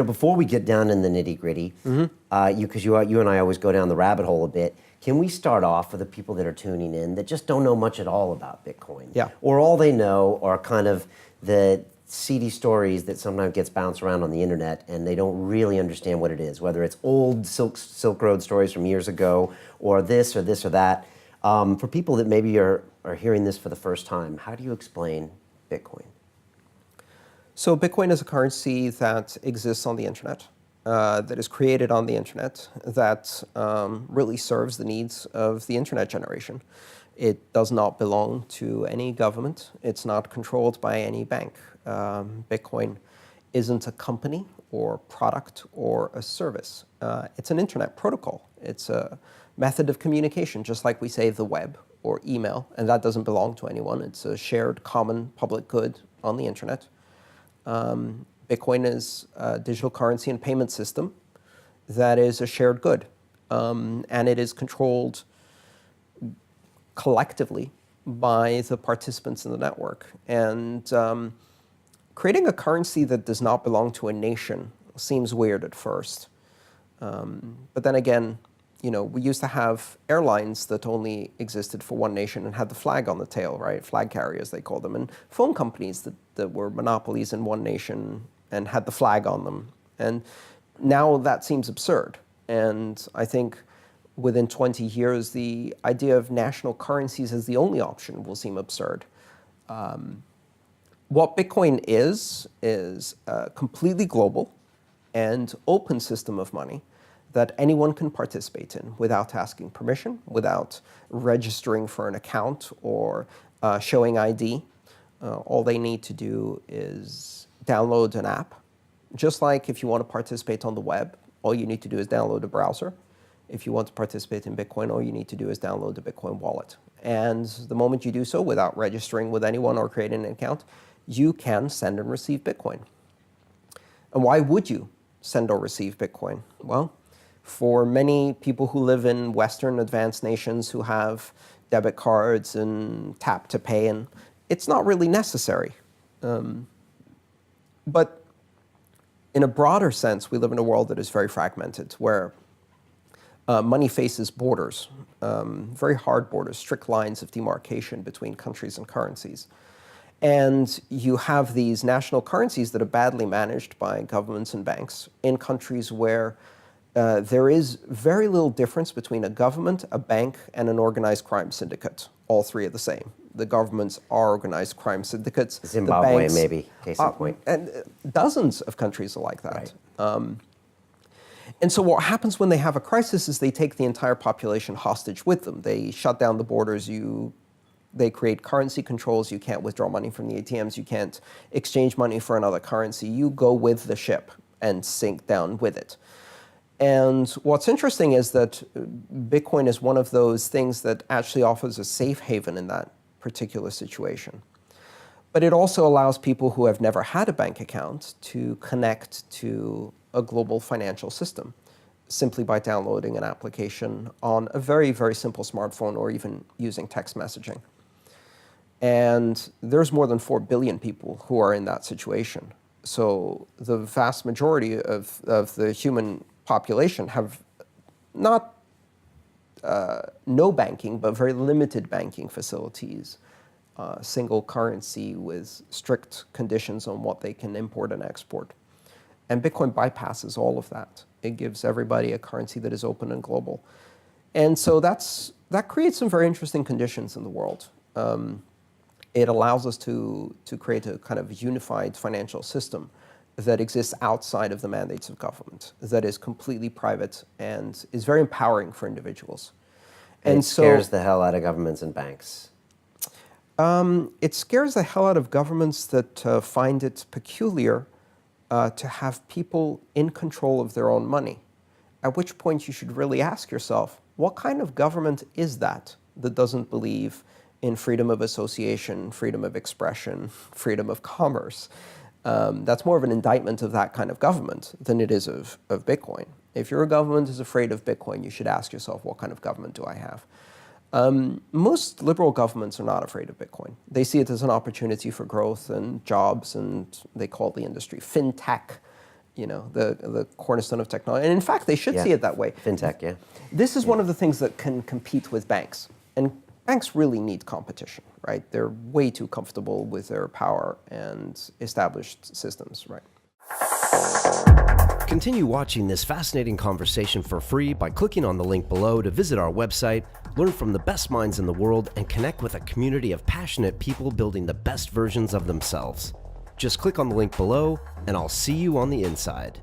Before we get down in the nitty gritty, because you and I always go down the rabbit hole a bit, can we start off for the people that are tuning in that just don't know much at all about Bitcoin? Yeah. Or all they know are kind of the seedy stories that sometimes gets bounced around on the internet, and they don't really understand what it is, whether it's old Silk Road stories from years ago, or this or that. For people that maybe are hearing this for the first time, how do you explain Bitcoin? So Bitcoin is a currency that exists on the internet, that is created on the internet, that really serves the needs of the internet generation. It does not belong to any government. It's not controlled by any bank. Bitcoin isn't a company or product or a service. It's an internet protocol. It's a method of communication, just like we say the web or email, and that doesn't belong to anyone. It's a shared common public good on the internet. Bitcoin is a digital currency and payment system that is a shared good, and it is controlled collectively by the participants in the network. And creating a currency that does not belong to a nation seems weird at first. But then again, we used to have airlines that only existed for one nation and had the flag on the tail, right? Flag carriers, they call them. And phone companies that were monopolies in one nation and had the flag on them. And now that seems absurd. And I think within 20 years, the idea of national currencies as the only option will seem absurd. What Bitcoin is a completely global and open system of money that anyone can participate in without asking permission, without registering for an account or showing ID. All they need to do is download an app. Just like if you want to participate on the web, all you need to do is download a browser. If you want to participate in Bitcoin, all you need to do is download a Bitcoin wallet. And the moment you do so without registering with anyone or creating an account, you can send and receive Bitcoin. And why would you send or receive Bitcoin? Well, for many people who live in Western advanced nations who have debit cards and tap to pay, and it's not really necessary. But in a broader sense, we live in a world that is very fragmented, where money faces borders, very hard borders, strict lines of demarcation between countries and currencies. And you have these national currencies that are badly managed by governments and banks in countries where there is very little difference between a government, a bank, and an organized crime syndicate. All three are the same. The governments are organized crime syndicates. Zimbabwe, the banks, maybe, case in point. And dozens of countries are like that. Right. And so what happens when they have a crisis is they take the entire population hostage with them. They shut down the borders. They create currency controls. You can't withdraw money from the ATMs. You can't exchange money for another currency. You go with the ship and sink down with it. And what's interesting is that Bitcoin is one of those things that actually offers a safe haven in that particular situation. But it also allows people who have never had a bank account to connect to a global financial system simply by downloading an application on a very, very simple smartphone or even using text messaging. And there's more than 4 billion people who are in that situation. So the vast majority of the human population have not no banking, but very limited banking facilities, single currency with strict conditions on what they can import and export. And Bitcoin bypasses all of that. It gives everybody a currency that is open and global. And so that creates some very interesting conditions in the world. It allows us to create a kind of unified financial system that exists outside of the mandates of government, that is completely private and is very empowering for individuals. And it scares the hell out of governments and banks. It scares the hell out of governments that find it peculiar to have people in control of their own money, at which point you should really ask yourself, what kind of government is that doesn't believe in freedom of association, freedom of expression, freedom of commerce? That's more of an indictment of that kind of government than it is of Bitcoin. If your government is afraid of Bitcoin, you should ask yourself, what kind of government do I have? Most liberal governments are not afraid of Bitcoin. They see it as an opportunity for growth and jobs, and they call the industry fintech. the cornerstone of technology. And in fact, they should Yeah. see it that way. Fintech, yeah. This is one of the things that can compete with banks. And banks really need competition, right? They're way too comfortable with their power and established systems, right? Continue watching this fascinating conversation for free by clicking on the link below to visit our website, learn from the best minds in the world, and connect with a community of passionate people building the best versions of themselves. Just click on the link below, and I'll see you on the inside.